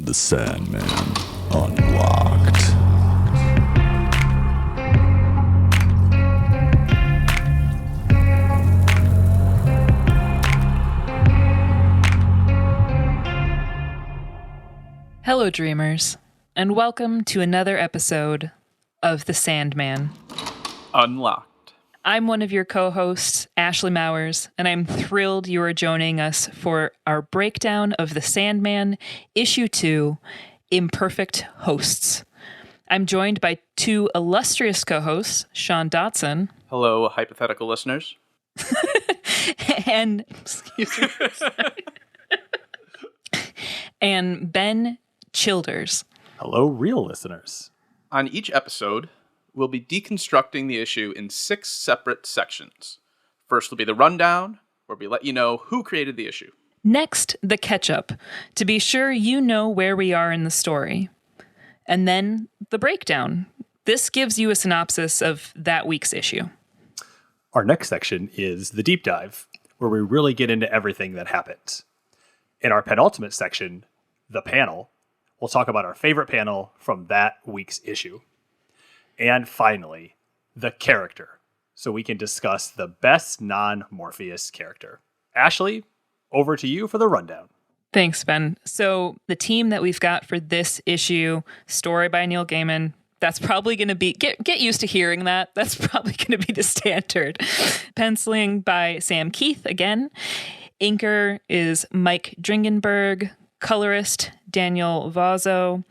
The Sandman Unlocked. Hello, dreamers, and welcome to another episode of The Sandman Unlocked. I'm one of your co-hosts, Ashley Mowers, and I'm thrilled you are joining us for our breakdown of The Sandman, Issue 2, Imperfect Hosts. I'm joined by two illustrious co-hosts, Sean Dotson. Hello, hypothetical listeners. and, excuse me, and Ben Childers. Hello, real listeners. On each episode, we'll be deconstructing the issue in 6 separate sections. First will be the rundown, where we let you know who created the issue. Next, the catch-up, to be sure you know where we are in the story. And then the breakdown. This gives you a synopsis of that week's issue. Our next section is the deep dive, where we really get into everything that happened. In our penultimate section, the panel, we'll talk about our favorite panel from that week's issue. And finally, the character, so we can discuss the best non-Morpheus character. Ashley, over to you for the rundown. Thanks, Ben. So the team that we've got for this issue, story by Neil Gaiman, that's probably going to be, get used to hearing that. That's probably going to be the standard. Penciling by Sam Keith again. Inker is Mike Dringenberg. Colorist, Daniel Vazzo.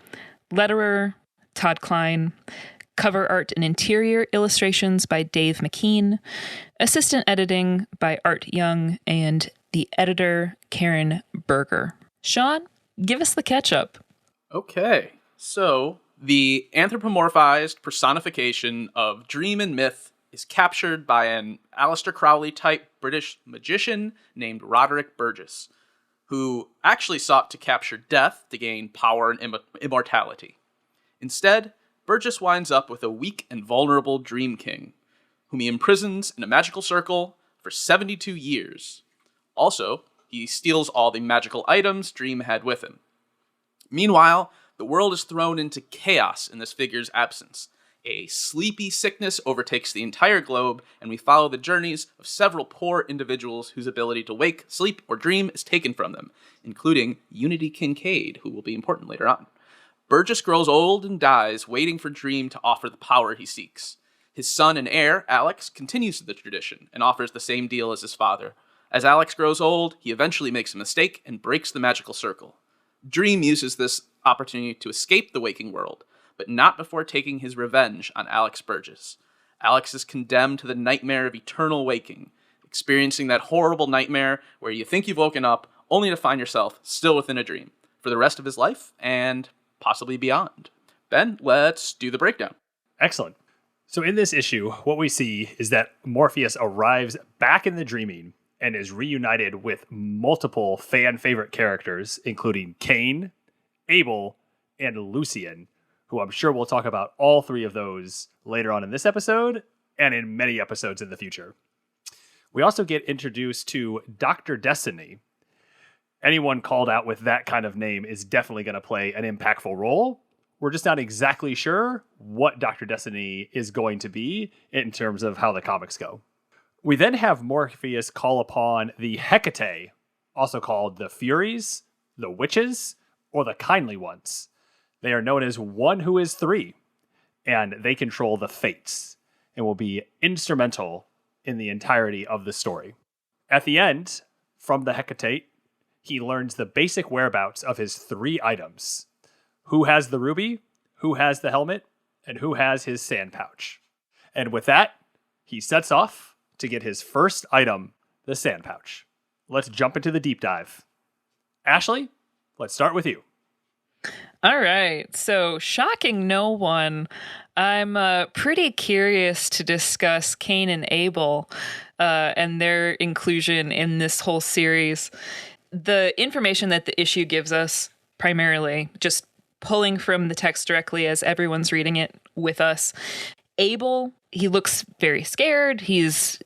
Letterer, Todd Klein. Cover art and interior illustrations by Dave McKean. Assistant editing by Art Young. And the editor, Karen Berger. Sean, give us the catch-up. Okay, so the anthropomorphized personification of dream and myth is captured by an Aleister Crowley-type British magician named Roderick Burgess, who actually sought to capture death to gain power and immortality. Instead, Burgess winds up with a weak and vulnerable Dream King, whom he imprisons in a magical circle for 72 years. Also, he steals all the magical items Dream had with him. Meanwhile, the world is thrown into chaos in this figure's absence. A sleepy sickness overtakes the entire globe, and we follow the journeys of several poor individuals whose ability to wake, sleep, or dream is taken from them, including Unity Kincaid, who will be important later on. Burgess grows old and dies, waiting for Dream to offer the power he seeks. His son and heir, Alex, continues the tradition and offers the same deal as his father. As Alex grows old, he eventually makes a mistake and breaks the magical circle. Dream uses this opportunity to escape the waking world, but not before taking his revenge on Alex Burgess. Alex is condemned to the nightmare of eternal waking, experiencing that horrible nightmare where you think you've woken up only to find yourself still within a dream for the rest of his life and possibly beyond. Ben, let's do the breakdown. Excellent. So in this issue, what we see is that Morpheus arrives back in the dreaming and is reunited with multiple fan favorite characters, including Cain, Abel, and Lucian, who I'm sure we'll talk about all 3 of those later on in this episode and in many episodes in the future. We also get introduced to Dr. Destiny. Anyone called out with that kind of name is definitely going to play an impactful role. We're just not exactly sure what Dr. Destiny is going to be in terms of how the comics go. We then have Morpheus call upon the Hecate, also called the Furies, the Witches, or the Kindly Ones. They are known as One Who Is 3, and they control the fates and will be instrumental in the entirety of the story. At the end, from the Hecate, he learns the basic whereabouts of his 3 items. Who has the ruby, who has the helmet, and who has his sand pouch. And with that, he sets off to get his first item, the sand pouch. Let's jump into the deep dive. Ashley, let's start with you. All right. So, shocking no one, I'm pretty curious to discuss Cain and Abel and their inclusion in this whole series. The information that the issue gives us, primarily, just pulling from the text directly as everyone's reading it with us, Abel, he looks very scared. He's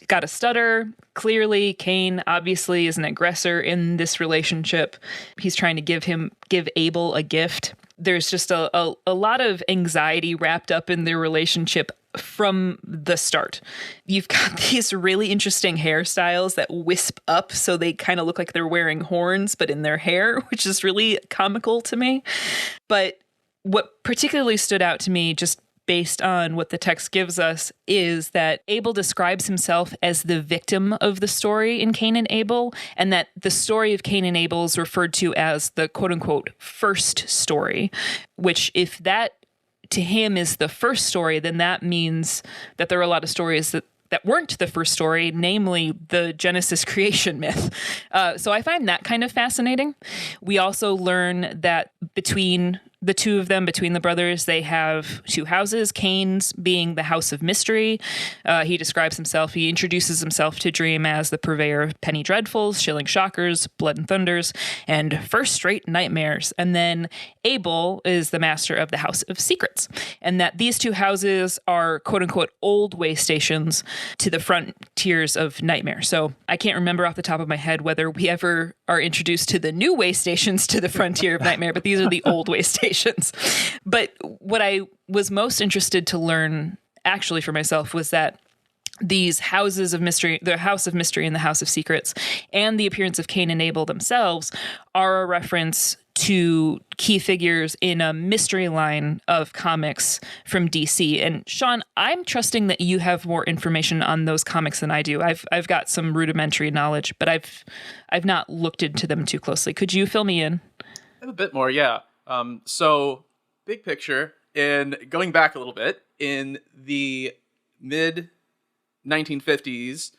got a stutter. Clearly, Cain obviously is an aggressor in this relationship. He's trying to give Abel a gift. There's just a lot of anxiety wrapped up in their relationship from the start. You've got these really interesting hairstyles that wisp up so they kind of look like they're wearing horns, but in their hair, which is really comical to me. But what particularly stood out to me, just based on what the text gives us, is that Abel describes himself as the victim of the story in Cain and Abel, and that the story of Cain and Abel is referred to as the quote-unquote first story, which if that to him is the first story, then that means that there are a lot of stories that weren't the first story, namely the Genesis creation myth. So I find that kind of fascinating. We also learn that between the two of them, between the brothers, they have two houses, Cain's being the house of mystery. He describes himself, he introduces himself to Dream as the purveyor of penny dreadfuls, shilling shockers, blood and thunders, and first-rate nightmares. And then Abel is the master of the house of secrets. And that these two houses are quote-unquote old way stations to the frontiers of nightmare. So I can't remember off the top of my head whether we ever are introduced to the new way stations to the frontier of nightmare, but these are the old way stations. But what I was most interested to learn actually for myself was that these houses of mystery, the house of mystery and the house of secrets, and the appearance of Cain and Abel themselves are a reference to key figures in a mystery line of comics from DC. And Sean, I'm trusting that you have more information on those comics than I do. I've got some rudimentary knowledge, but I've not looked into them too closely. Could you fill me in? I have a bit more, yeah. So, big picture, in going back a little bit, in the mid-1950s,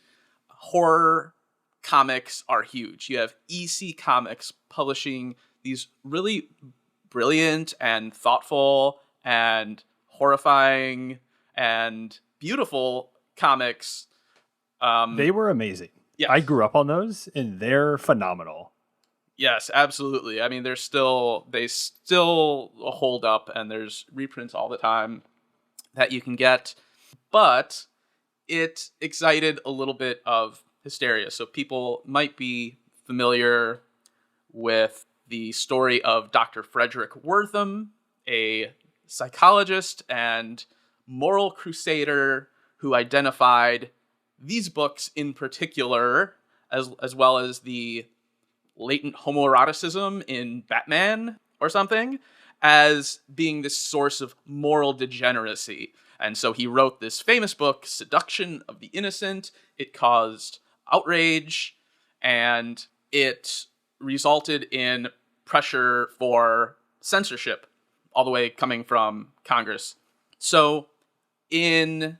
horror comics are huge. You have EC Comics publishing these really brilliant and thoughtful and horrifying and beautiful comics. They were amazing. Yes. I grew up on those, and they're phenomenal. Yes, absolutely. I mean, they still hold up, and there's reprints all the time that you can get. But it excited a little bit of hysteria. So people might be familiar with the story of Dr. Frederick Wortham, a psychologist and moral crusader who identified these books in particular, as well as the latent homoeroticism in Batman or something, as being this source of moral degeneracy. And so he wrote this famous book, Seduction of the Innocent. It caused outrage, and it resulted in pressure for censorship, all the way coming from Congress. So to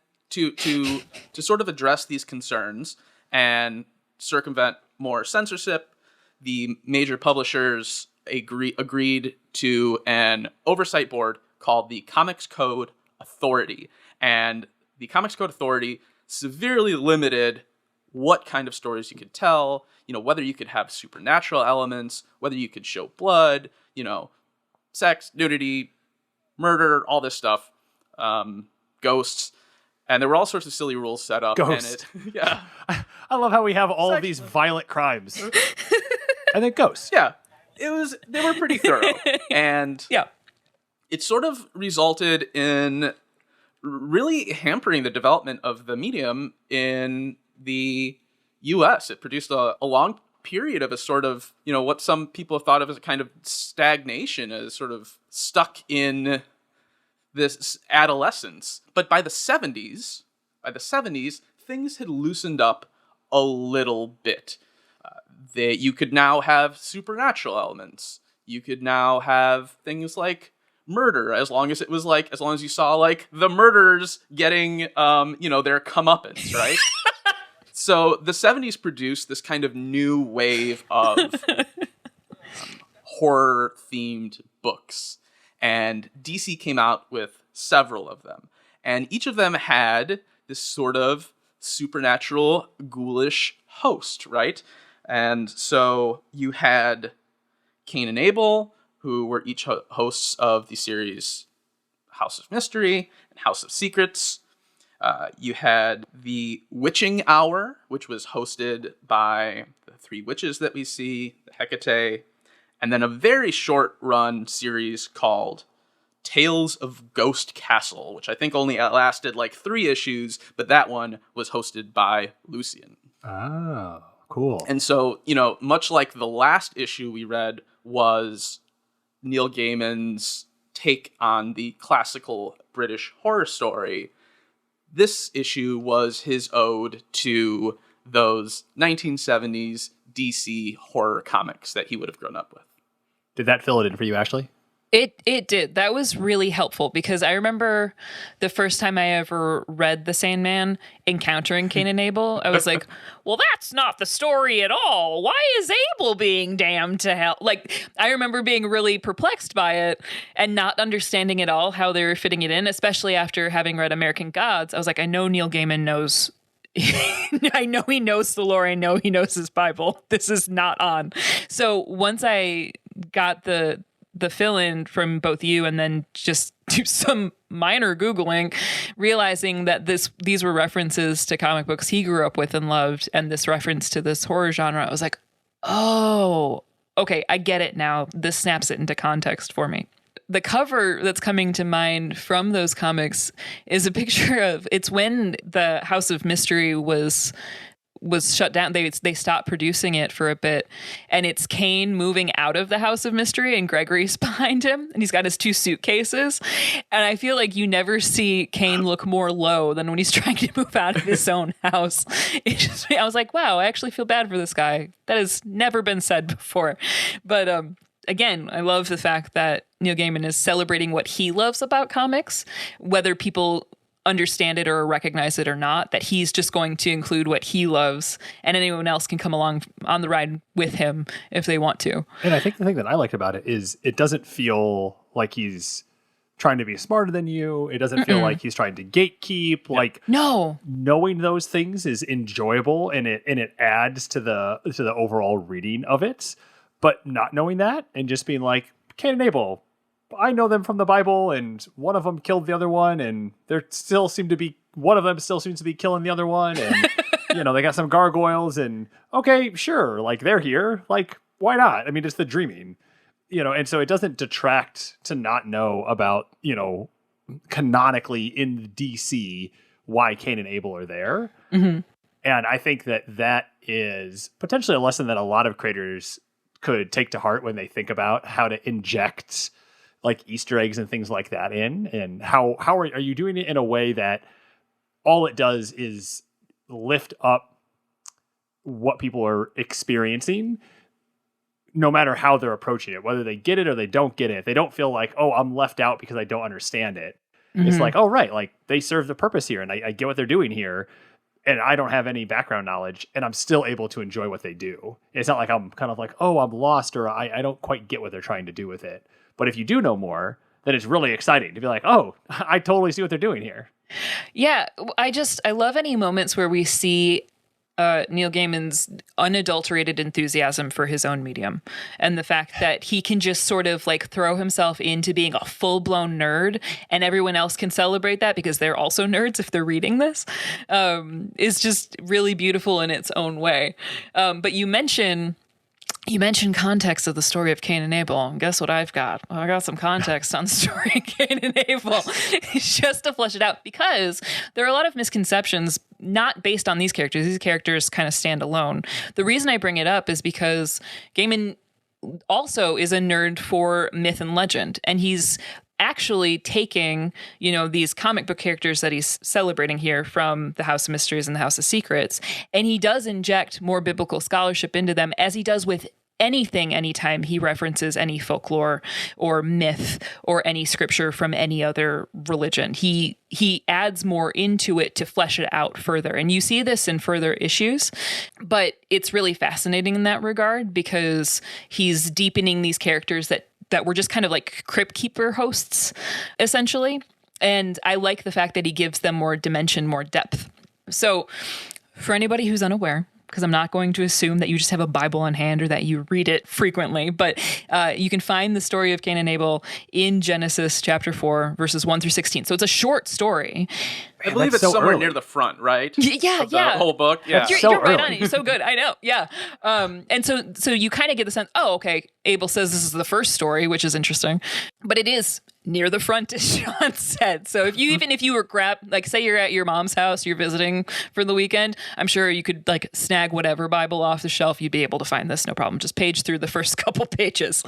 sort of address these concerns and circumvent more censorship, the major publishers agreed to an oversight board called the Comics Code Authority. And the Comics Code Authority severely limited what kind of stories you could tell, whether you could have supernatural elements, whether you could show blood, sex, nudity, murder, all this stuff, ghosts. And there were all sorts of silly rules set up. Ghosts. And yeah. I love how we have all of these violent crimes. And then ghosts. Yeah. They were pretty thorough. And Yeah. it sort of resulted in really hampering the development of the medium in the US. It produced a long period of a sort of, what some people have thought of as a kind of stagnation, as sort of stuck in this adolescence. But by the 70s, things had loosened up a little bit. You could now have supernatural elements. You could now have things like murder, as long as you saw the murderers getting their comeuppance, right? So the 70s produced this kind of new wave of horror-themed books. And DC came out with several of them. And each of them had this sort of supernatural, ghoulish host, right? And so you had Cain and Abel, who were each hosts of the series House of Mystery, and House of Secrets. You had the Witching Hour, which was hosted by the three witches that we see, the Hecate, and then a very short run series called Tales of Ghost Castle, which I think only lasted like 3 issues, but that one was hosted by Lucian. Oh, cool. And so, much like the last issue we read was Neil Gaiman's take on the classical British horror story, this issue was his ode to those 1970s DC horror comics that he would have grown up with. Did that fill it in for you, Ashley? It did. That was really helpful because I remember the first time I ever read The Sandman encountering Cain and Abel. I was like, well, that's not the story at all. Why is Abel being damned to hell? Like, I remember being really perplexed by it and not understanding at all how they were fitting it in, especially after having read American Gods. I was like, I know Neil Gaiman knows. I know he knows the lore. I know he knows his Bible. This is not on. So once I got the fill-in from both you and then just do some minor Googling, realizing that these were references to comic books he grew up with and loved, and this reference to this horror genre, I was like, oh, okay, I get it now. This snaps it into context for me. The cover that's coming to mind from those comics is a picture of, it's when the House of Mystery was shut down. They stopped producing it for a bit, and it's Cain moving out of the House of Mystery and Gregory's behind him, and he's got his 2 suitcases, and I feel like you never see Cain look more low than when he's trying to move out of his own house. I was like, wow, I actually feel bad for this guy. That has never been said before. But again, I love the fact that Neil Gaiman is celebrating what he loves about comics, whether people understand it or recognize it or not, that he's just going to include what he loves, and anyone else can come along on the ride with him if they want to. And I think the thing that I liked about it is it doesn't feel like he's trying to be smarter than you. It doesn't feel like he's trying to gatekeep. Yeah. Like, no, knowing those things is enjoyable, and it adds to the overall reading of it. But not knowing that and just being like, Cain and Abel, I know them from the Bible, and one of them killed the other one, and one of them still seems to be killing the other one, and they got some gargoyles, and okay, sure, like they're here, like why not? I mean, it's the dreaming, and so it doesn't detract to not know about, canonically in DC why Cain and Abel are there. Mm-hmm. And I think that is potentially a lesson that a lot of creators could take to heart when they think about how to inject like Easter eggs and things like that in, and how are you doing it in a way that all it does is lift up what people are experiencing, no matter how they're approaching it, whether they get it or they don't get it. They don't feel like, oh, I'm left out because I don't understand it. Mm-hmm. It's like, oh, right, like they serve the purpose here, and I get what they're doing here, and I don't have any background knowledge, and I'm still able to enjoy what they do. It's not like I'm kind of like, oh, I'm lost, or I don't quite get what they're trying to do with it. But if you do know more, then it's really exciting to be like, oh, I totally see what they're doing here. Yeah, I love any moments where we see Neil Gaiman's unadulterated enthusiasm for his own medium, and the fact that he can just sort of like throw himself into being a full-blown nerd, and everyone else can celebrate that because they're also nerds if they're reading this, is just really beautiful in its own way. But you mentioned context of the story of Cain and Abel. And guess what I've got? I got some context on the story of Cain and Abel just to flesh it out, because there are a lot of misconceptions not based on these characters. These characters kind of stand alone. The reason I bring it up is because Gaiman also is a nerd for myth and legend, and he's actually taking, these comic book characters that he's celebrating here from the House of Mysteries and the House of Secrets, and he does inject more biblical scholarship into them, as he does with anything anytime he references any folklore or myth or any scripture from any other religion. He adds more into it to flesh it out further. And you see this in further issues, but it's really fascinating in that regard because he's deepening these characters that were just kind of like crypt keeper hosts, essentially. And I like the fact that he gives them more dimension, more depth. So for anybody who's unaware, because I'm not going to assume that you just have a Bible on hand or that you read it frequently, but you can find the story of Cain and Abel in Genesis chapter 4, verses 1 through 16. So it's a short story. I believe it's so somewhere early. near the front, right? Yeah, Of the whole book. Yeah. You're right on it. You're so good. I know. Yeah. And so you kind of get the sense, oh, okay, Abel says this is the first story, which is interesting, but it is near the front, as Sean said. So even if you were like, say you're at your mom's house, you're visiting for the weekend, I'm sure you could like snag whatever Bible off the shelf. You'd be able to find this, no problem. Just page through the first couple pages.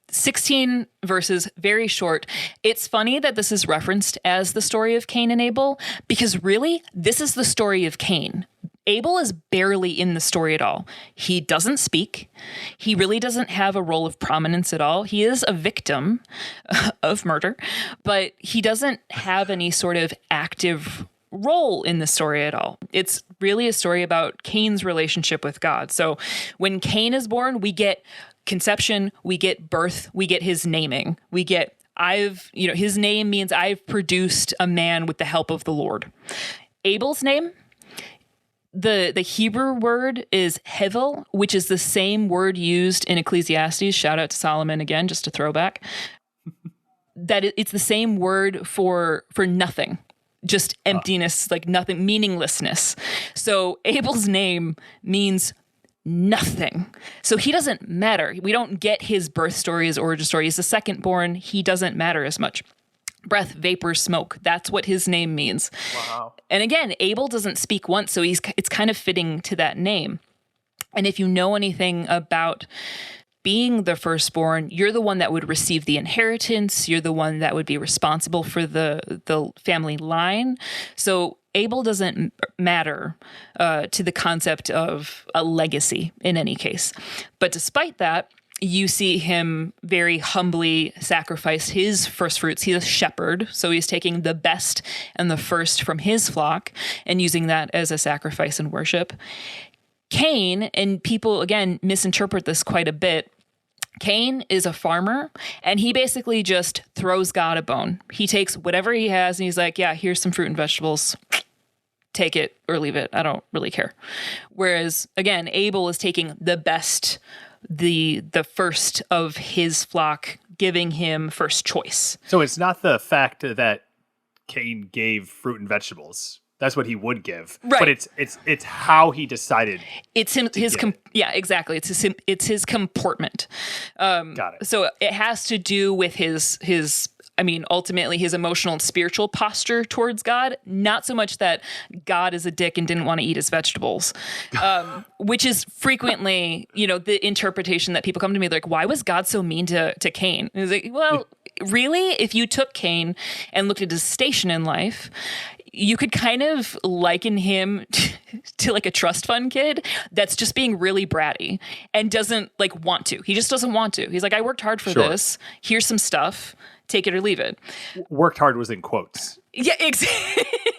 16 verses, very short. It's funny that this is referenced as the story of Cain and Abel, because really, this is the story of Cain. Abel is barely in the story at all. He doesn't speak. He really doesn't have a role of prominence at all. He is a victim of murder, but he doesn't have any sort of active role in the story at all. It's really a story about Cain's relationship with God. So when Cain is born, we get conception, we get birth, we get his naming. We get, his name means I've produced a man with the help of the Lord. Abel's name, the Hebrew word is hevel, which is the same word used in Ecclesiastes. Shout out to Solomon again, just a throwback. It's the same word for nothing, just emptiness, like nothing, meaninglessness. So Abel's name means nothing. So he doesn't matter. We don't get his birth story, his origin story. He's the second born. He doesn't matter as much. Breath, vapor, smoke. That's what his name means. Wow. And again, Abel doesn't speak once, so it's kind of fitting to that name. And if you know anything about being the firstborn, you're the one that would receive the inheritance. You're the one that would be responsible for the family line. So Abel doesn't matter to the concept of a legacy in any case. But despite that, you see him very humbly sacrifice his first fruits. He's a shepherd, so he's taking the best and the first from his flock and using that as a sacrifice and worship. Cain, and people, again, misinterpret this quite a bit. Cain is a farmer, and he basically just throws God a bone. He takes whatever he has, and he's like, yeah, here's some fruit and vegetables. Take it or leave it. I don't really care. Whereas, again, Abel is taking the best, the first of his flock, giving him first choice. So it's not the fact that Cain gave fruit and vegetables. That's what he would give, right? But it's how he decided. It's him. Yeah, exactly. It's his comportment. Got it. So it has to do with his. Ultimately his emotional and spiritual posture towards God. Not so much that God is a dick and didn't want to eat his vegetables, which is frequently, the interpretation that people come to me like, why was God so mean to Cain? And it's like, well, really, if you took Cain and looked at his station in life, you could kind of liken him to like a trust fund kid that's just being really bratty and doesn't want to. He just doesn't want to. He's like, I worked hard for this. Here's some stuff. Take it or leave it. Worked hard was in quotes. Yeah,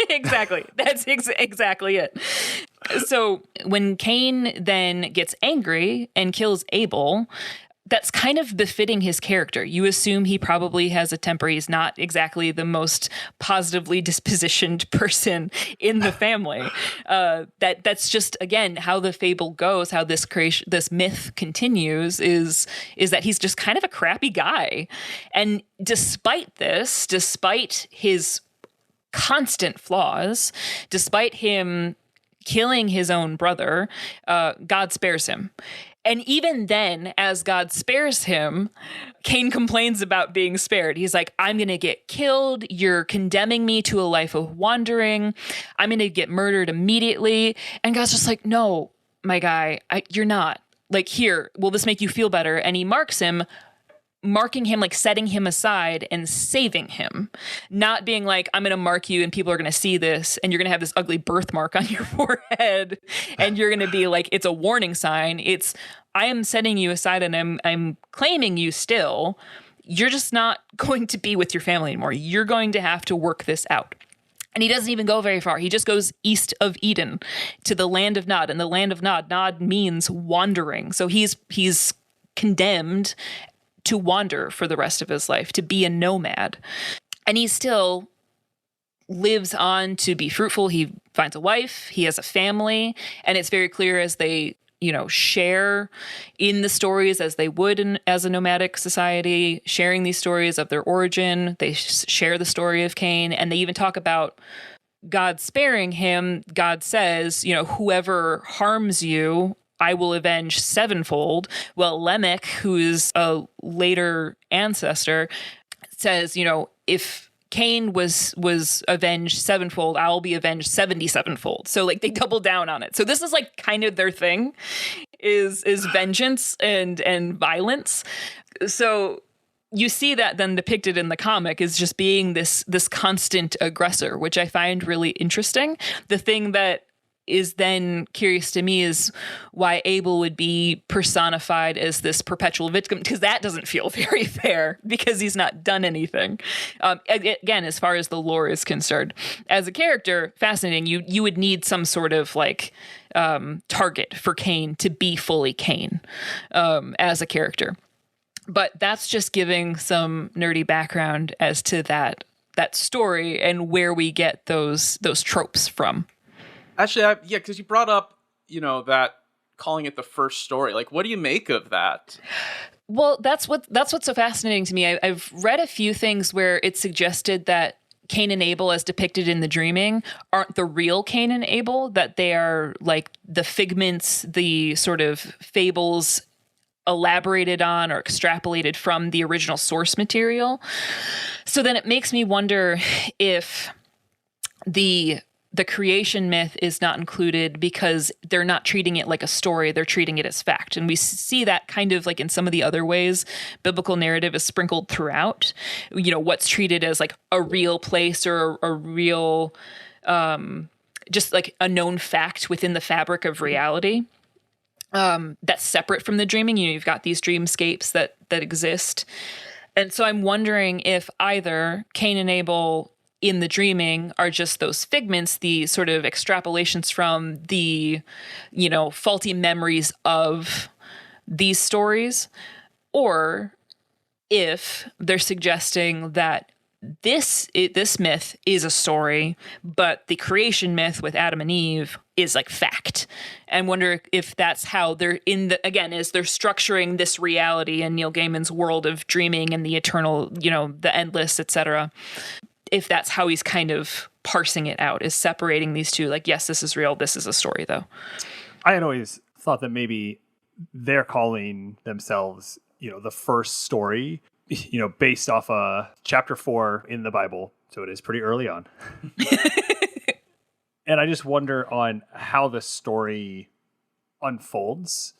exactly. That's exactly it. So when Cain then gets angry and kills Abel, that's kind of befitting his character. You assume he probably has a temper. He's not exactly the most positively dispositioned person in the family. That's just, again, how the fable goes, how this myth continues is that he's just kind of a crappy guy. And despite his constant flaws, despite him killing his own brother, God spares him. And even then, as God spares him, Cain complains about being spared. He's like, I'm going to get killed. You're condemning me to a life of wandering. I'm going to get murdered immediately. And God's just like, no, my guy, you're not. Like, here, will this make you feel better? And he marking him, like setting him aside and saving him, not being like, I'm going to mark you and people are going to see this and you're going to have this ugly birthmark on your forehead and you're going to be like, it's a warning sign. It's, I am setting you aside and I'm claiming you still. You're just not going to be with your family anymore. You're going to have to work this out. And he doesn't even go very far. He just goes east of Eden to the land of Nod. And the land of Nod means wandering. So he's condemned to wander for the rest of his life, to be a nomad. And he's still lives on to be fruitful. He finds a wife, he has a family, and it's very clear as they, share in the stories as they would as a nomadic society, sharing these stories of their origin. They share the story of Cain, and they even talk about God sparing him. God says, whoever harms you, I will avenge sevenfold. Well, Lamech, who is a later ancestor, says, if Cain was avenged sevenfold, I'll be avenged 77-fold. So like they double down on it. So this is like kind of their thing is vengeance and violence. So you see that then depicted in the comic is just being this constant aggressor, which I find really interesting. The thing that is then curious to me is why Abel would be personified as this perpetual victim, because that doesn't feel very fair because he's not done anything. Again, as far as the lore is concerned, as a character, fascinating. You would need some sort of like target for Cain to be fully Cain as a character. But that's just giving some nerdy background as to that story and where we get those tropes from. Actually, because you brought up, that calling it the first story. Like, what do you make of that? Well, that's what's so fascinating to me. I've read a few things where it's suggested that Cain and Abel, as depicted in The Dreaming, aren't the real Cain and Abel, that they are like the figments, the sort of fables elaborated on or extrapolated from the original source material. So then it makes me wonder if the creation myth is not included because they're not treating it like a story, they're treating it as fact. And we see that kind of like in some of the other ways biblical narrative is sprinkled throughout, what's treated as like a real place or a real, just like a known fact within the fabric of reality. That's separate from the dreaming. You've got these dreamscapes that exist. And so I'm wondering if either Cain and Abel in The Dreaming are just those figments, the sort of extrapolations from the, faulty memories of these stories, or if they're suggesting that this myth is a story, but the creation myth with Adam and Eve is like fact. And wonder if that's how they're as they're structuring this reality in Neil Gaiman's world of dreaming and the eternal, the endless, etc. If that's how he's kind of parsing it out, is separating these two. Like, yes, this is real. This is a story, though. I had always thought that maybe they're calling themselves, the first story, based off chapter 4 in the Bible. So it is pretty early on. And I just wonder on how the story unfolds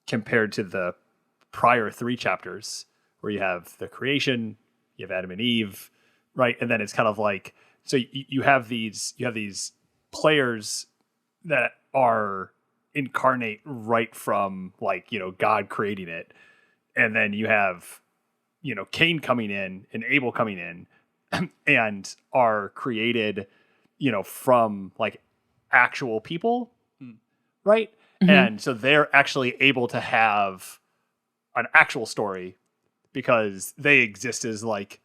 compared to the prior 3 chapters where you have the creation, you have Adam and Eve, right? And then it's kind of like, so you have these players that are incarnate right from like, God creating it. And then you have, Cain coming in and Abel coming in and are created, from like actual people, right? Mm-hmm. And so they're actually able to have an actual story because they exist as like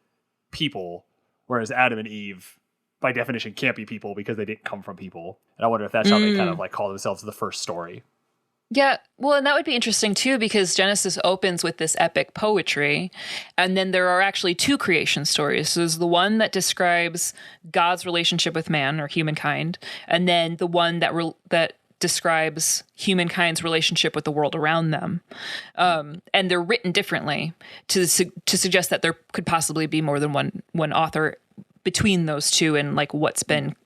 people, whereas Adam and Eve, by definition, can't be people because they didn't come from people. And I wonder if that's how they kind of like call themselves the first story. Yeah, well, and that would be interesting too, because Genesis opens with this epic poetry, and then there are actually 2 creation stories. So there's the one that describes God's relationship with man or humankind, and then the one that describes humankind's relationship with the world around them. And they're written differently to suggest that there could possibly be more than one author between those two and like what's been,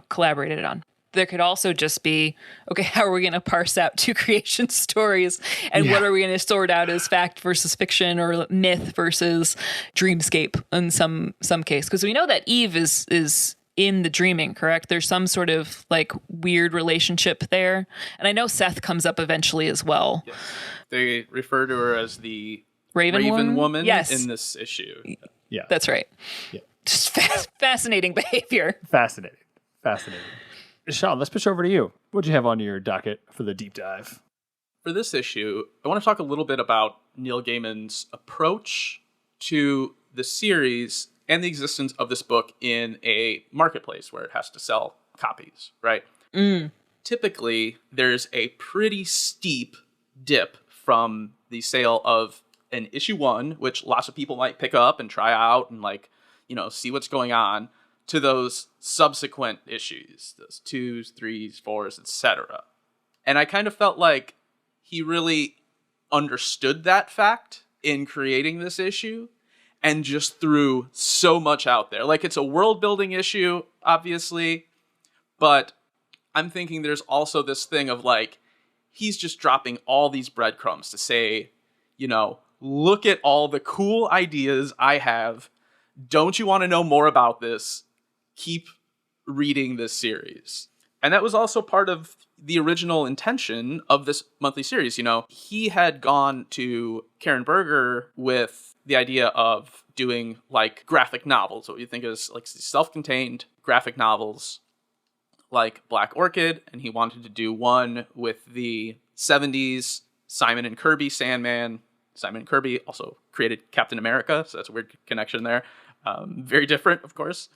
collaborated on. There could also just be, okay, how are we going to parse out 2 creation stories? And what are we going to sort out as fact versus fiction or myth versus dreamscape in some case? Because we know that Eve is in The Dreaming, correct? There's some sort of like weird relationship there. And I know Seth comes up eventually as well. Yes. They refer to her as the Raven woman yes. in this issue. Yeah. That's right. Yeah. Just fascinating behavior. Fascinating. Sean, let's push over to you. What'd you have on your docket for the deep dive? For this issue, I want to talk a little bit about Neil Gaiman's approach to the series and the existence of this book in a marketplace where it has to sell copies, right? Typically, there's a pretty steep dip from the sale of an issue 1, which lots of people might pick up and try out and see what's going on, to those subsequent issues, those 2s, 3s, 4s, etc. And I kind of felt like he really understood that fact in creating this issue and just threw so much out there. Like, it's a world-building issue, obviously, but I'm thinking there's also this thing of, like, he's just dropping all these breadcrumbs to say, look at all the cool ideas I have. Don't you want to know more about this? Keep reading this series. And that was also part of the original intention of this monthly series. He had gone to Karen Berger with the idea of doing like graphic novels, what you think is like self-contained graphic novels like Black Orchid. And he wanted to do one with the 70s Simon and Kirby Sandman. Simon and Kirby also created Captain America, so that's a weird connection there. Very different, of course.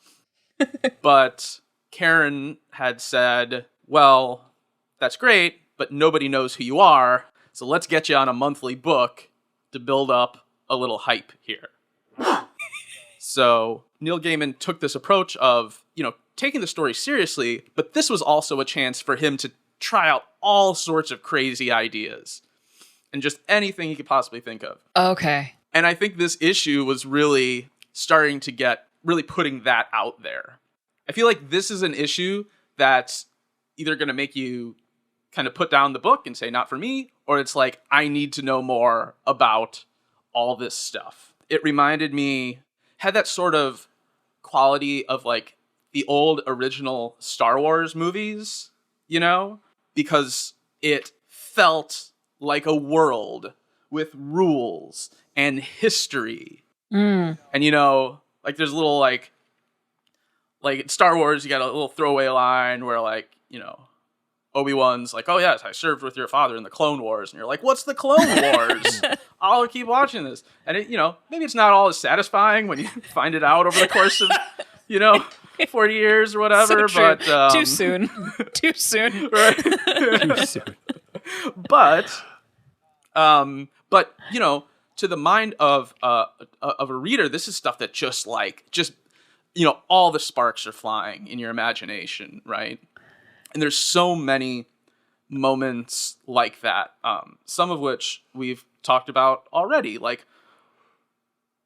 But Karen had said, well, that's great, but nobody knows who you are, so let's get you on a monthly book to build up a little hype here. So Neil Gaiman took this approach of, taking the story seriously, but this was also a chance for him to try out all sorts of crazy ideas and just anything he could possibly think of. Okay. And I think this issue was really starting to really putting that out there. I feel like this is an issue that's either going to make you kind of put down the book and say, not for me, or it's like, I need to know more about all this stuff. It reminded me, had that sort of quality of like the old original Star Wars movies, because it felt like a world with rules and history. And, like there's a little like in Star Wars, you got a little throwaway line where like, Obi-Wan's like, oh yes, I served with your father in the Clone Wars. And you're like, what's the Clone Wars? I'll keep watching this. And it, maybe it's not all as satisfying when you find it out over the course of, 40 years or whatever, so but too soon. Too soon. Right. Too soon. But to the mind of a reader, this is stuff that just all the sparks are flying in your imagination, right? And there's so many moments like that, some of which we've talked about already, like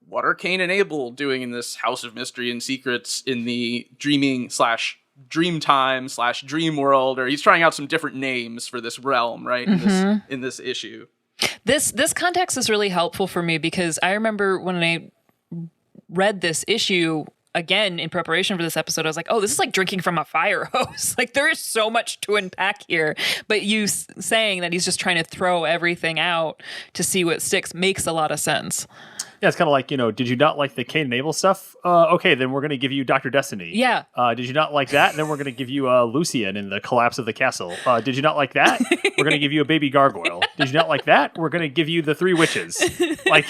what are Cain and Abel doing in this house of mystery and secrets in the dream time / dream world, or he's trying out some different names for this realm, right? In this issue. This context is really helpful for me because I remember when I read this issue again in preparation for this episode, I was like, oh, this is like drinking from a fire hose. Like there is so much to unpack here. But you saying that he's just trying to throw everything out to see what sticks makes a lot of sense. Yeah, it's kind of like, did you not like the Cain and Abel stuff? Okay, then we're going to give you Dr. Destiny. Yeah. Did you not like that? And then we're going to give you Lucian in the collapse of the castle. Did you not like that? We're going to give you a baby gargoyle. Did you not like that? We're going to give you the three witches. Like,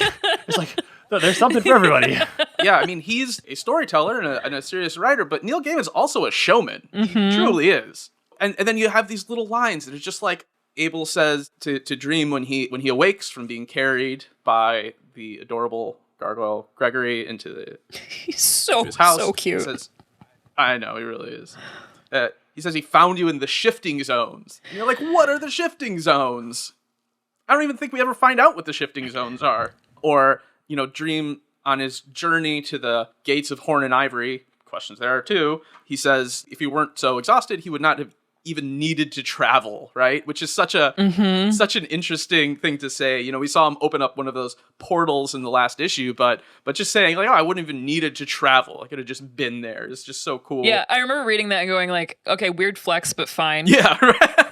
it's like, there's something for everybody. Yeah, I mean, he's a storyteller and a serious writer, but Neil Gaiman's also a showman. He truly is. And then you have these little lines that are just like Abel says to Dream when he awakes from being carried by the adorable gargoyle Gregory into He's his house. So cute. He says, I know, he really is. He says he found you in the shifting zones. And you're like, what are the shifting zones? I don't even think we ever find out what the shifting zones are. Or, Dream on his journey to the gates of Horn and Ivory, questions there too, he says if he weren't so exhausted, he would not have even needed to travel, right? Which is such an interesting thing to say. We saw him open up one of those portals in the last issue, but just saying like, oh, I wouldn't even needed to travel. I could have just been there. It's just so cool. Yeah, I remember reading that and going like, okay, weird flex, but fine. Yeah, right.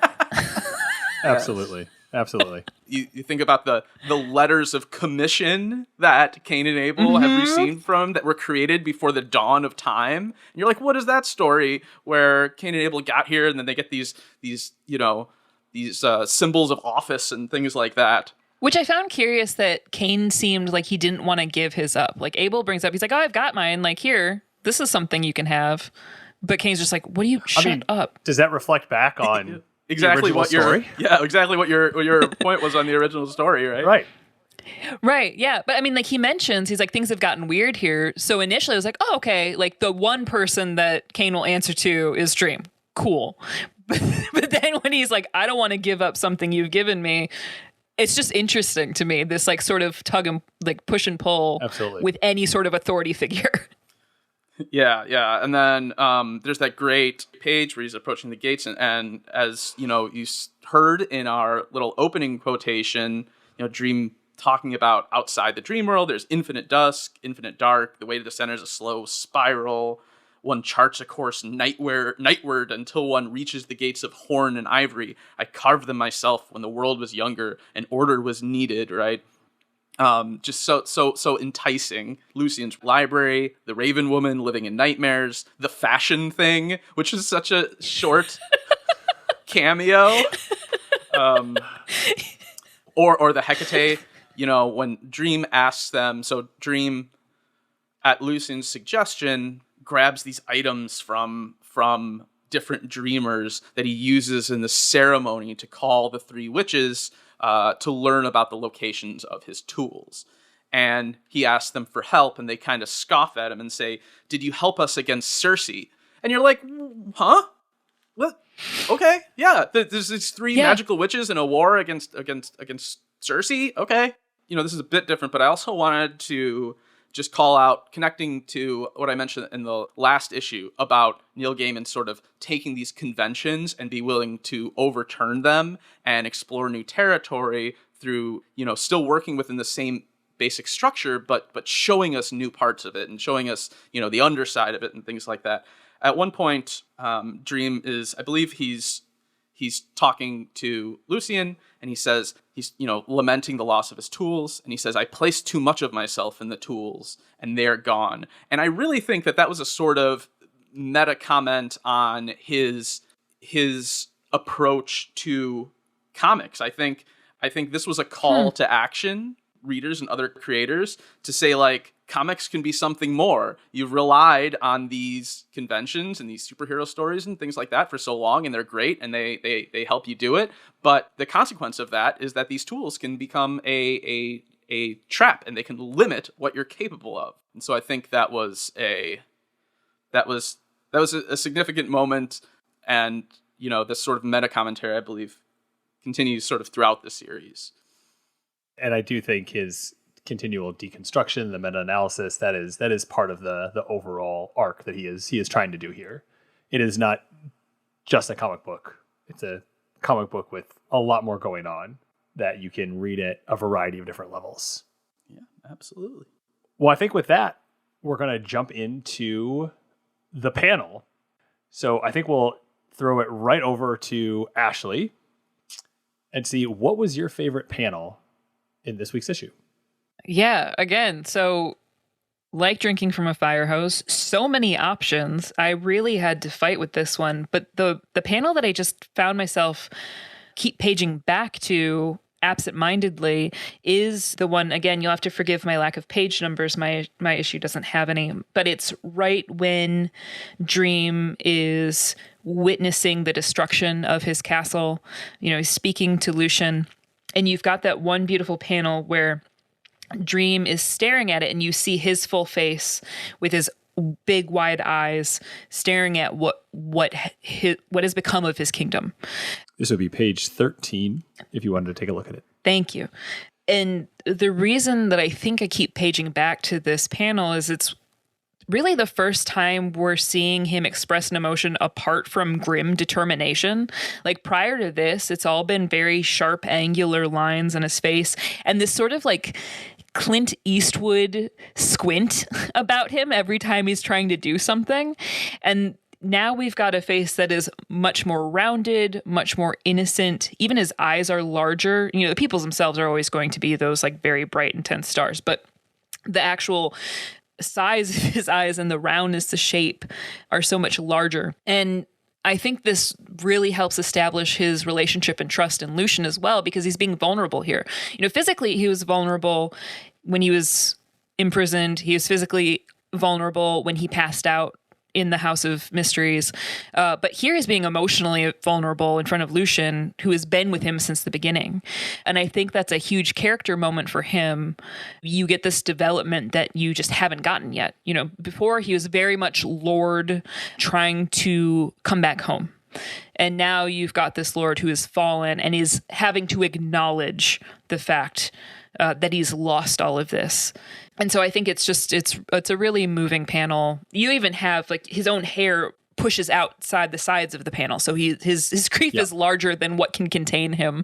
Absolutely. Absolutely. You think about the letters of commission that Cain and Abel have received that were created before the dawn of time. And you're like, what is that story where Cain and Abel got here and then they get these symbols of office and things like that. Which I found curious that Cain seemed like he didn't want to give his up. Like Abel brings up, he's like, oh, I've got mine. Like, here, this is something you can have. But Cain's just like, what do you, shut up. Does that reflect back on exactly the what story? exactly what your point was on the original story, right? Right. Right. Yeah. But I mean, like he mentions, he's like, things have gotten weird here. So initially I was like, oh, okay. Like the one person that Cain will answer to is Dream. Cool. But then when he's like, I don't want to give up something you've given me, it's just interesting to me, this like sort of tug and like push and pull Absolutely. with any sort of authority figure. Yeah. And then there's that great page where he's approaching the gates. And as, you know, you heard in our little opening quotation, you know, Dream talking about outside the dream world, there's infinite dusk, infinite dark. The way to the center is a slow spiral. One charts a course nightward until one reaches the gates of horn and ivory. I carved them myself when the world was younger and order was needed, right? Just so enticing. Lucian's library, the Raven Woman living in nightmares, the fashion thing, which is such a short cameo. Or the Hecate, you know, when Dream asks them, so Dream, at Lucian's suggestion, grabs these items from different dreamers that he uses in the ceremony to call the three witches to learn about the locations of his tools. And he asks them for help, and they kind of scoff at him and say, "Did you help us against Circe?" And you're like, huh? What? Okay, yeah. There's these three magical witches in a war against Circe. Okay, you know, this is a bit different, but I also wanted to just call out, connecting to what I mentioned in the last issue about Neil Gaiman sort of taking these conventions and be willing to overturn them and explore new territory through, you know, still working within the same basic structure, but showing us new parts of it and showing us, you know, the underside of it and things like that. At one point, Dream is, I believe he's talking to Lucian, and he says, he's, you know, lamenting the loss of his tools, and he says, I placed too much of myself in the tools, and they're gone. And I really think that was a sort of meta comment on his approach to comics. I think this was a call to action, readers and other creators, to say, like, comics can be something more. You've relied on these conventions and these superhero stories and things like that for so long, and they're great, and they help you do it. But the consequence of that is that these tools can become a trap, and they can limit what you're capable of. And so I think that was a significant moment, and, you know, this sort of meta commentary, I believe, continues sort of throughout the series. And I do think his continual deconstruction, the meta-analysis, that is part of the overall arc that he is trying to do here. It is not just a comic book. It's a comic book with a lot more going on that you can read at a variety of different levels. Yeah, absolutely. Well, I think with that, we're going to jump into the panel. So I think we'll throw it right over to Ashley and see, what was your favorite panel in this week's issue? Yeah, again, so like drinking from a fire hose, so many options. I really had to fight with this one, but the panel that I just found myself keep paging back to absentmindedly is the one, again, you'll have to forgive my lack of page numbers. My issue doesn't have any, but it's right when Dream is witnessing the destruction of his castle. You know, he's speaking to Lucian, and you've got that one beautiful panel where Dream is staring at it, and you see his full face with his big wide eyes staring at what has become of his kingdom. This would be page 13 if you wanted to take a look at it. Thank you. And the reason that I think I keep paging back to this panel is it's really the first time we're seeing him express an emotion apart from grim determination. Like prior to this, it's all been very sharp, angular lines on his face, and this sort of like Clint Eastwood squint about him every time he's trying to do something. And now we've got a face that is much more rounded, much more innocent. Even his eyes are larger. You know, the pupils themselves are always going to be those like very bright, intense stars, but the actual size of his eyes and the roundness, the shape are so much larger. And I think this really helps establish his relationship and trust in Lucian as well, because he's being vulnerable here. Physically, he was vulnerable when he was imprisoned. He was physically vulnerable when he passed out in the House of Mysteries. But here he's being emotionally vulnerable in front of Lucian, who has been with him since the beginning. And I think that's a huge character moment for him. You get this development that you just haven't gotten yet. Before he was very much Lord trying to come back home. And now you've got this Lord who has fallen and is having to acknowledge the fact that he's lost all of this. And so I think it's a really moving panel. You even have like his own hair pushes outside the sides of the panel. So his grief is larger than what can contain him.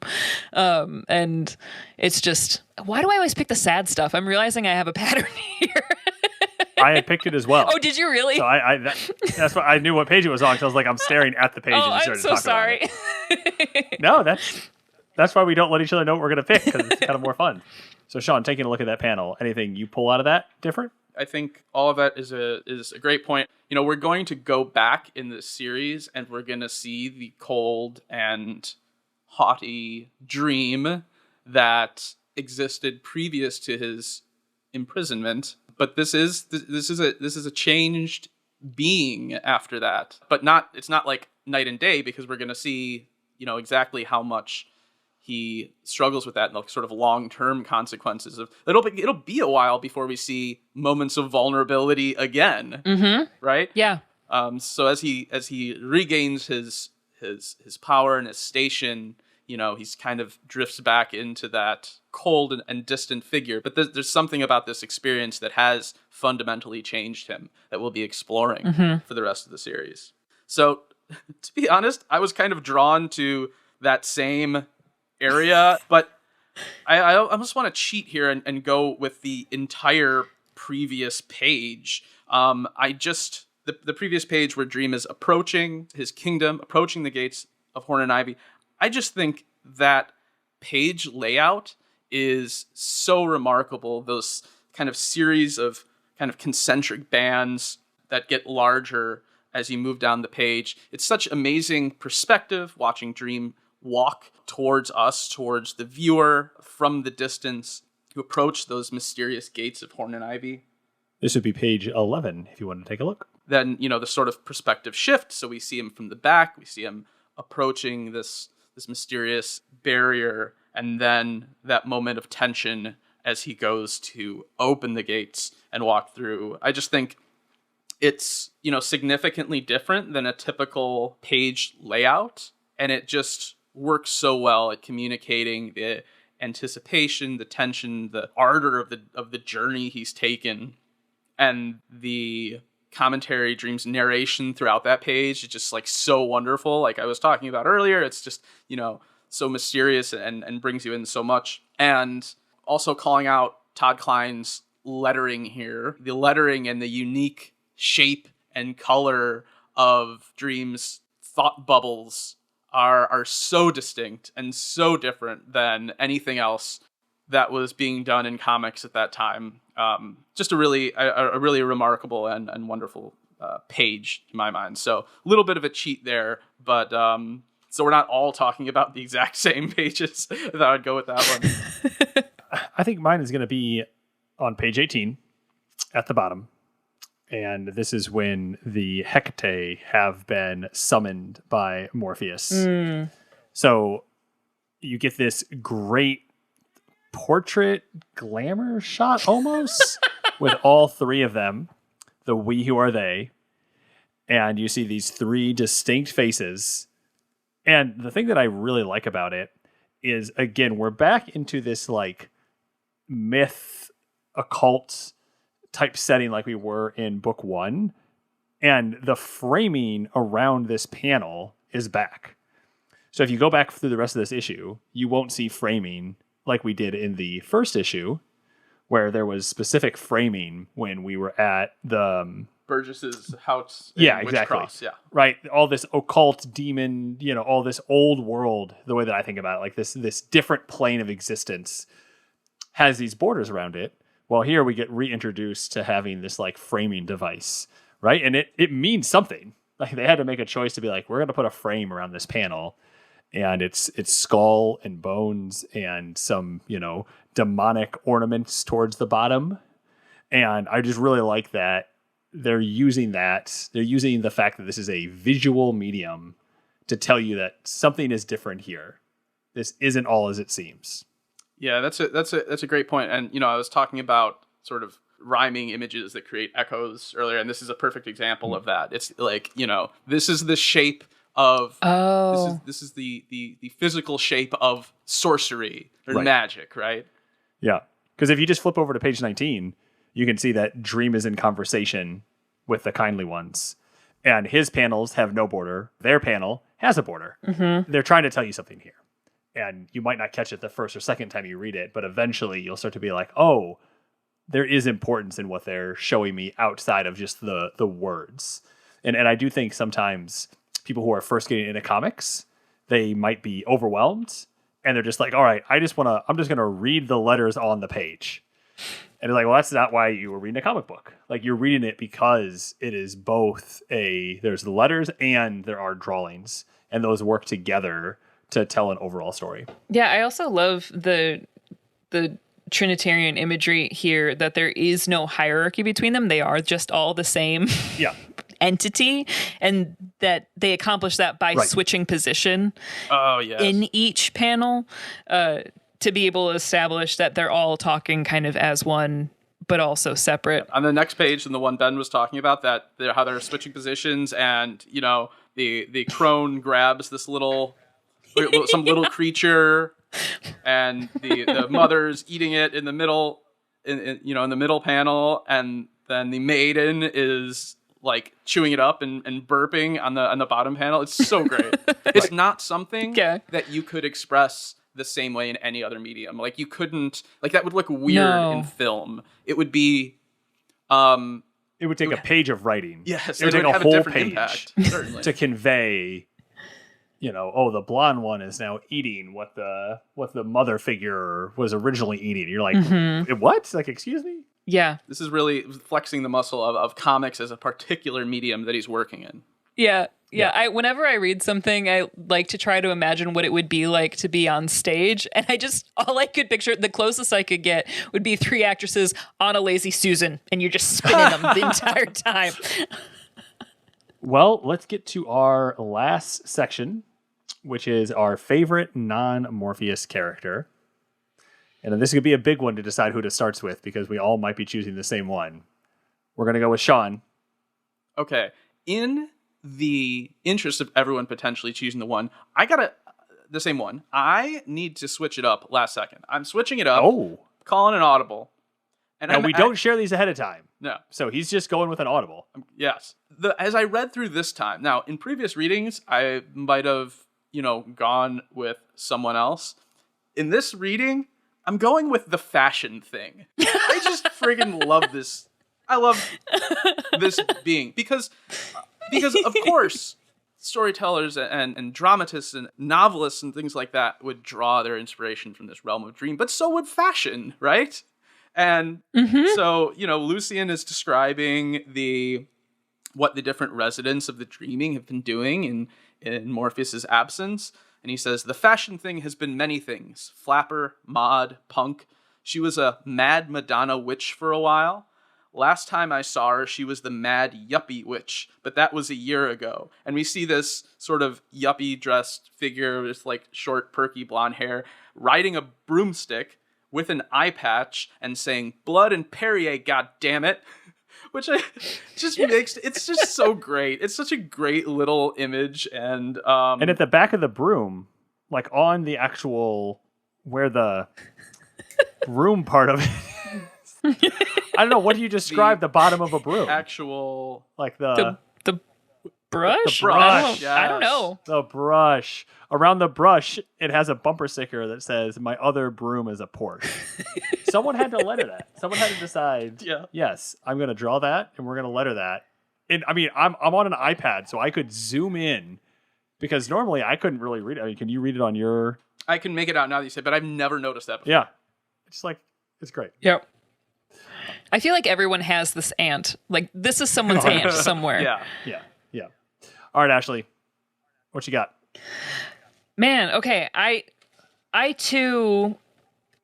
And it's just, why do I always pick the sad stuff? I'm realizing I have a pattern here. I had picked it as well. Oh, did you really? So that's what I knew what page it was on, because I was like, I'm staring at the page and you started to talk sorry. about it. No, that's why we don't let each other know what we're going to pick, because it's kind of more fun. So, Sean, taking a look at that panel, anything you pull out of that different? I think all of that is a great point. We're going to go back in this series and we're going to see the cold and haughty dream that existed previous to his imprisonment. But this is a changed being after that. But it's not like night and day, because we're going to see, exactly how much he struggles with that and the sort of long-term consequences of it'll be a while before we see moments of vulnerability again, right? Yeah. So as he regains his power and his station, he's kind of drifts back into that cold and distant figure. But there's something about this experience that has fundamentally changed him that we'll be exploring for the rest of the series. So to be honest, I was kind of drawn to that same area, but I almost want to cheat here and go with the entire previous page. The previous page where Dream is approaching his kingdom, approaching the gates of Horn and Ivy. I just think that page layout is so remarkable. Those kind of series of kind of concentric bands that get larger as you move down the page. It's such amazing perspective watching Dream walk towards us, towards the viewer from the distance, to approach those mysterious gates of Horn and Ivy. This would be page 11 if you want to take a look. Then, the sort of perspective shift. So we see him from the back, we see him approaching this mysterious barrier, and then that moment of tension as he goes to open the gates and walk through. I just think it's, significantly different than a typical page layout, and it just works so well at communicating the anticipation, the tension, the ardor of the journey he's taken, and the commentary, Dream's narration throughout that page is just like so wonderful. Like I was talking about earlier, it's just, so mysterious and brings you in so much. And also calling out Todd Klein's lettering here, the lettering and the unique shape and color of Dream's thought bubbles are so distinct and so different than anything else that was being done in comics at that time. Just a really remarkable and wonderful page in my mind. So a little bit of a cheat there, but so we're not all talking about the exact same pages. I thought I'd go with that one. I think mine is going to be on page 18 at the bottom. And this is when the Hecate have been summoned by Morpheus. So you get this great portrait glamour shot almost with all three of them, the we who are they. And you see these three distinct faces. And the thing that I really like about it is, again, we're back into this like myth, occult type setting like we were in book one, and the framing around this panel is back. So if you go back through the rest of this issue, you won't see framing like we did in the first issue, where there was specific framing when we were at the Burgess's house. Exactly. Cross, yeah. Right. All this occult demon, all this old world, the way that I think about it, like this different plane of existence has these borders around it. Well, here we get reintroduced to having this like framing device, right? And it means something. Like they had to make a choice to be like, we're going to put a frame around this panel, and it's skull and bones and some, demonic ornaments towards the bottom. And I just really like that they're using that. They're using the fact that this is a visual medium to tell you that something is different here. This isn't all as it seems. Yeah, that's a great point. And I was talking about sort of rhyming images that create echoes earlier, and this is a perfect example of that. It's like, this is the shape of this is the physical shape of sorcery or magic, right? Yeah. Because if you just flip over to page 19, you can see that Dream is in conversation with the kindly ones. And his panels have no border. Their panel has a border. Mm-hmm. They're trying to tell you something here. And you might not catch it the first or second time you read it, but eventually you'll start to be like, oh, there is importance in what they're showing me outside of just the words. And I do think sometimes people who are first getting into comics, they might be overwhelmed and they're just like, all right, I'm just going to read the letters on the page. And they're like, well, that's not why you were reading a comic book. Like you're reading it because it is both there's the letters and there are drawings, and those work together to tell an overall story. Yeah, I also love the Trinitarian imagery here, that there is no hierarchy between them. They are just all the same entity, and that they accomplish that by switching position in each panel to be able to establish that they're all talking kind of as one, but also separate. On the next page, and the one Ben was talking about, that how they're switching positions, and the crone grabs this some little creature, and the mother's eating it in the middle, in the middle panel, and then the maiden is like chewing it up and burping on the bottom panel. It's so great. It's not something that you could express the same way in any other medium. Like you couldn't, like that would look weird in film. It would be, it would take a page of writing. Yes, it would take a whole page impact, certainly. to convey, the blonde one is now eating what the mother figure was originally eating. You're like, what? Like, excuse me? Yeah. This is really flexing the muscle of comics as a particular medium that he's working in. Yeah. Whenever I read something, I like to try to imagine what it would be like to be on stage. And all I could picture, the closest I could get would be 3 actresses on a Lazy Susan, and you're just spinning them the entire time. Well, let's get to our last section, which is our favorite non-Morpheus character. And this could be a big one to decide who to start with, because we all might be choosing the same one. We're going to go with Sean. Okay. In the interest of everyone potentially choosing the same one, I need to switch it up last second. I'm switching it up. Oh. Calling an audible. And we don't share these ahead of time. No. So he's just going with an audible. Yes. As I read through this time, now in previous readings, I might have, gone with someone else. In this reading, I'm going with the fashion thing. I just friggin' love this. I love this being because of course storytellers and dramatists and novelists and things like that would draw their inspiration from this realm of dream, but so would fashion, right? And so, Lucian is describing what the different residents of the dreaming have been doing in Morpheus's absence. And he says, the fashion thing has been many things. Flapper, mod, punk. She was a mad Madonna witch for a while. Last time I saw her, she was the mad yuppie witch, but that was a year ago. And we see this sort of yuppie dressed figure with like short, perky blonde hair riding a broomstick with an eye patch and saying, blood and Perrier, goddammit. Which it's just so great. It's such a great little image. And at the back of the broom, like on the actual, where the broom part of it is. I don't know. What do you describe the bottom of a broom? Actual, like the brush? The brush. I don't know. The brush. Around the brush, it has a bumper sticker that says, my other broom is a Porsche. Someone had to letter that. Someone had to decide, yes, I'm going to draw that, and we're going to letter that. And I mean, I'm on an iPad, so I could zoom in, because normally I couldn't really read it. I mean, can you read it on your... I can make it out now that you say, but I've never noticed that before. Yeah. It's great. Yep. I feel like everyone has this ant. Like, this is someone's ant somewhere. Yeah. All right, Ashley, what you got? Man, okay. I too,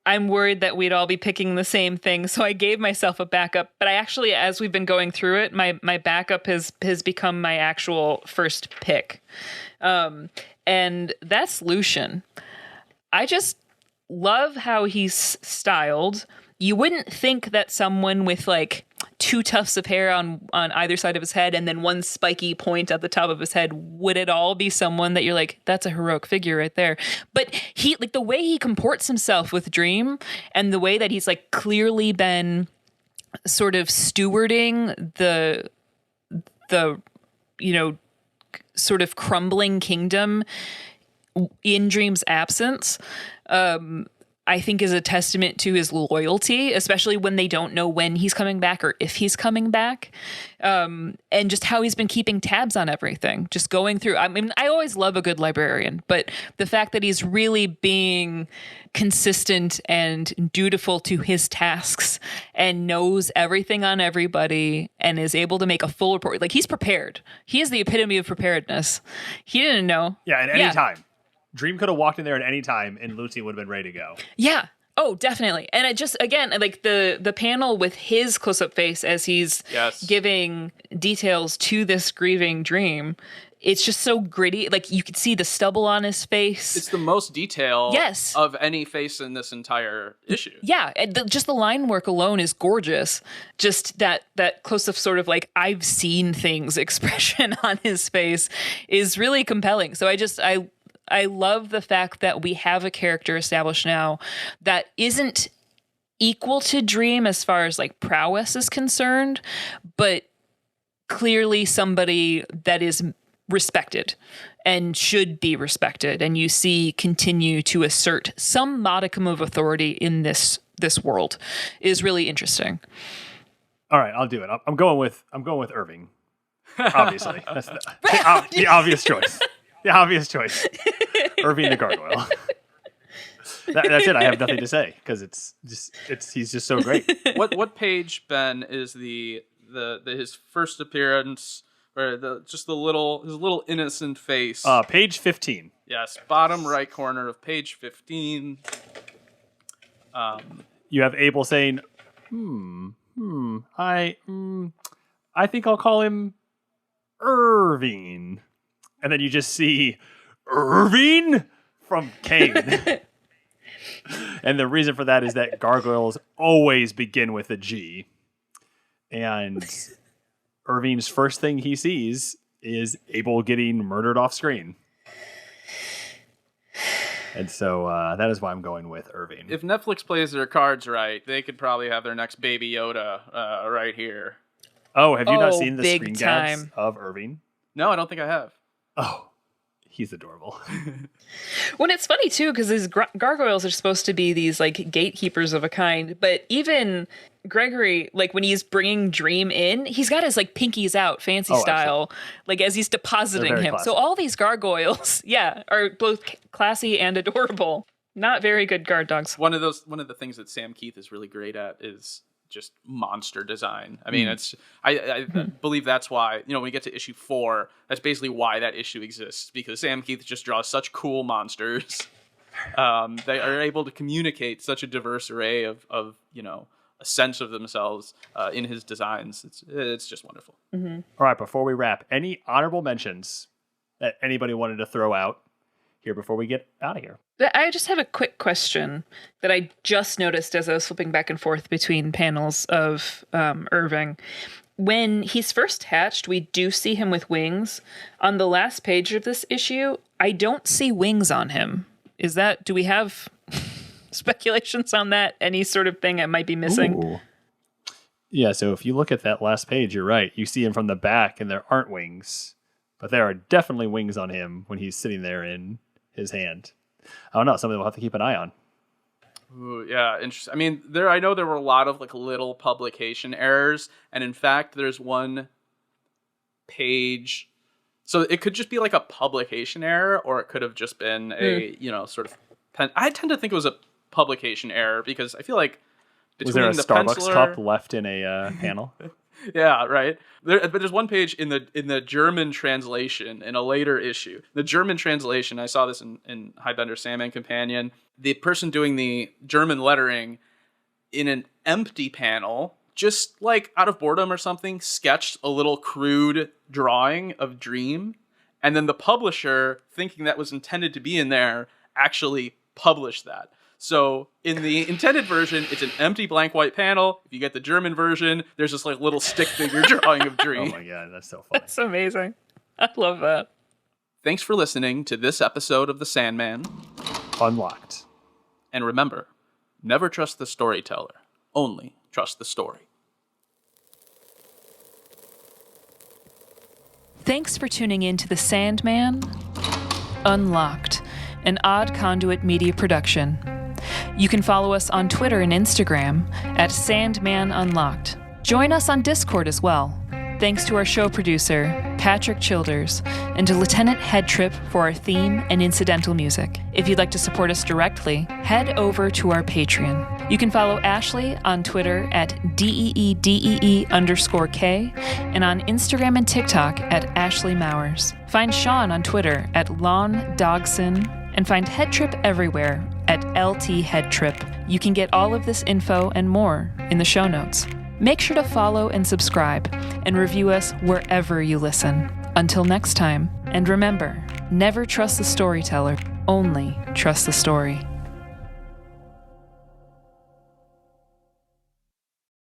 I'm worried that we'd all be picking the same thing, so I gave myself a backup. But I actually, as we've been going through it, my backup has become my actual first pick, and that's Lucian. I just love how he's styled. You wouldn't think that someone with like 2 tufts of hair on either side of his head and then 1 spiky point at the top of his head would at all be someone that you're like, that's a heroic figure right there. But he, like, the way he comports himself with Dream and the way that he's like clearly been sort of stewarding the sort of crumbling kingdom in Dream's absence, I think is a testament to his loyalty, especially when they don't know when he's coming back or if he's coming back. And just how he's been keeping tabs on everything, just going through. I mean, I always love a good librarian, but the fact that he's really being consistent and dutiful to his tasks and knows everything on everybody and is able to make a full report. Like, he's prepared. He is the epitome of preparedness. He didn't know. Yeah, at any time. Dream could have walked in there at any time and Lucy would have been ready to go. Yeah. Oh, definitely. And it just, again, like the panel with his close-up face as he's giving details to this grieving Dream, it's just so gritty. Like, you could see the stubble on his face. It's the most detail of any face in this entire issue. Yeah. And just the line work alone is gorgeous. Just that close-up sort of like, I've seen things expression on his face is really compelling. So I love the fact that we have a character established now that isn't equal to Dream as far as like prowess is concerned, but clearly somebody that is respected and should be respected. And you see continue to assert some modicum of authority in this world is really interesting. All right, I'll do it. I'm going with Irving. Obviously, that's the obvious choice. The obvious choice. Irving the Gargoyle. That's it. I have nothing to say because he's just so great. What page, Ben, is the his first appearance, or his little innocent face? Page 15. Yes, bottom right corner of page 15. You have Abel saying, I think I'll call him Irving. And then you just see Irving from Cain. And the reason for that is that gargoyles always begin with a G. And Irving's first thing he sees is Abel getting murdered off screen. And so that is why I'm going with Irving. If Netflix plays their cards right, they could probably have their next Baby Yoda right here. Oh, have you not seen the screen grabs of Irving? No, I don't think I have. Oh, he's adorable. Well, it's funny, too, because these gargoyles are supposed to be these, like, gatekeepers of a kind. But even Gregory, like, when he's bringing Dream in, he's got his, like, pinkies out, fancy style, absolutely. Like, as he's depositing him. Classy. So all these gargoyles, are both classy and adorable. Not very good guard dogs. One of the things that Sam Keith is really great at is just monster design. I mean, I believe that's why, when we get to issue 4, that's basically why that issue exists, because Sam Keith just draws such cool monsters. They are able to communicate such a diverse array of a sense of themselves in his designs. It's just wonderful. Mm-hmm. All right, before we wrap, any honorable mentions that anybody wanted to throw out here before we get out of here? I just have a quick question that I just noticed as I was flipping back and forth between panels of Irving. When he's first hatched, we do see him with wings. On the last page of this issue, I don't see wings on him. Do we have speculations on that? Any sort of thing I might be missing? Ooh. Yeah, so if you look at that last page, you're right. You see him from the back and there aren't wings, but there are definitely wings on him when he's sitting there in his hand. I don't know. Something we'll have to keep an eye on. Ooh, yeah, interesting. I mean, I know there were a lot of like little publication errors, and in fact, there's one page. So it could just be like a publication error, or it could have just been a sort of. I tend to think it was a publication error because I feel like was there a the Starbucks penciler, cup left in a panel? Yeah, right. But there's one page in the German translation in a later issue. The German translation, I saw this in Highbender's Sandman Companion. The person doing the German lettering in an empty panel, just like out of boredom or something, sketched a little crude drawing of Dream. And then the publisher, thinking that was intended to be in there, actually published that. So in the intended version, it's an empty blank white panel. If you get the German version, there's this like little stick figure drawing of Dream. Oh my God, that's so funny. That's amazing. I love that. Thanks for listening to this episode of The Sandman. Unlocked. And remember, never trust the storyteller. Only trust the story. Thanks for tuning in to The Sandman Unlocked, an Odd Conduit Media production. You can follow us on Twitter and Instagram at Sandman Unlocked. Join us on Discord as well. Thanks to our show producer, Patrick Childers, and to Lieutenant Headtrip for our theme and incidental music. If you'd like to support us directly, head over to our Patreon. You can follow Ashley on Twitter at DEEDEE_K and on Instagram and TikTok at Ashley Mowers. Find Sean on Twitter at Lon Dogson and find Headtrip everywhere at LT Headtrip. You can get all of this info and more in the show notes. Make sure to follow and subscribe and review us wherever you listen. Until next time, and remember, never trust the storyteller, only trust the story.